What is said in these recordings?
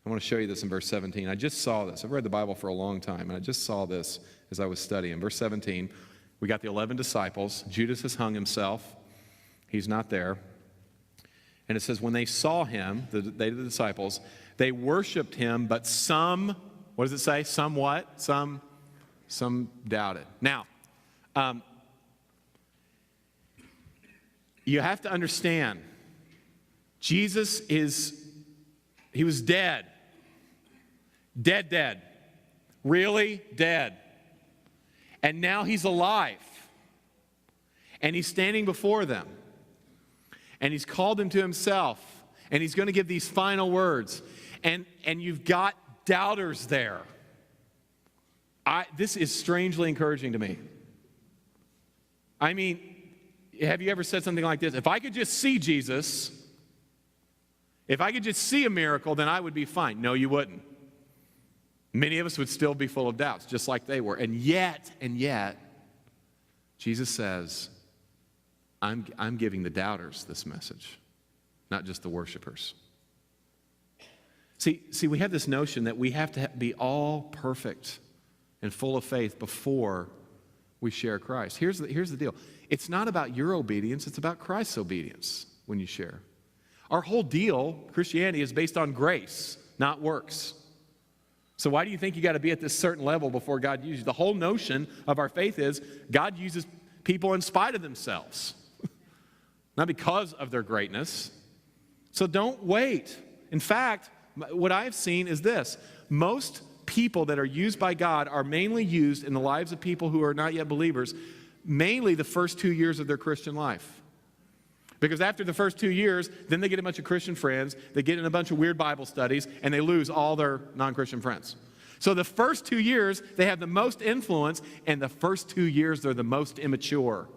I want to show you this in verse 17. I just saw this. I've read the Bible for a long time, and I just saw this as I was studying. Verse 17, we got the 11 disciples. Judas has hung himself. He's not there. And it says, when they saw him, the disciples, they worshiped him, but some, what does it say? Some what? Some doubted. Now, you have to understand, Jesus he was dead. Dead. Really dead. And now he's alive. And he's standing before them. And he's called them to himself. And he's going to give these final words. And you've got doubters there. This is strangely encouraging to me. I mean, have you ever said something like this? If I could just see Jesus, if I could just see a miracle, then I would be fine. No, you wouldn't. Many of us would still be full of doubts, just like they were. And yet, Jesus says, I'm giving the doubters this message, not just the worshipers. See, we have this notion that we have to be all perfect and full of faith before we share Christ. Here's the deal. It's not about your obedience, it's about Christ's obedience when you share. Our whole deal, Christianity, is based on grace, not works. So why do you think you got to be at this certain level before God uses you? The whole notion of our faith is God uses people in spite of themselves, not because of their greatness. So don't wait. In fact, what I've seen is this. Most people that are used by God are mainly used in the lives of people who are not yet believers, mainly the first 2 years of their Christian life. Because after the first 2 years, then they get a bunch of Christian friends, they get in a bunch of weird Bible studies, and they lose all their non-Christian friends. So the first 2 years, they have the most influence, and the first 2 years, they're the most immature.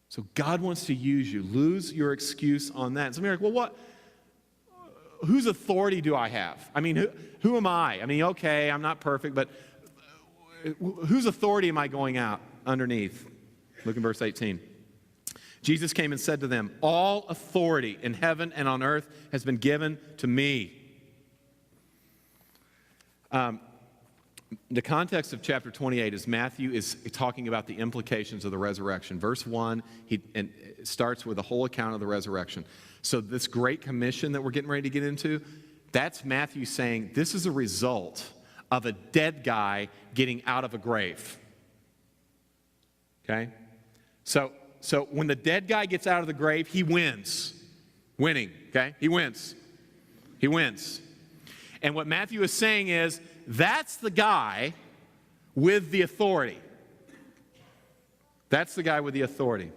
So God wants to use you. Lose your excuse on that. Some of you are like, well, whose authority do I have? I mean, who am I? I mean, okay, I'm not perfect, but whose authority am I going out underneath? Look in verse 18. Jesus came and said to them, all authority in heaven and on earth has been given to me. The context of chapter 28 is Matthew is talking about the implications of the resurrection. Verse 1 it starts with a whole account of the resurrection. So this great commission that we're getting ready to get into, that's Matthew saying this is a result of a dead guy getting out of a grave. Okay? So when the dead guy gets out of the grave, he wins. Winning, okay? He wins. He wins. And what Matthew is saying is, that's the guy with the authority. That's the guy with the authority.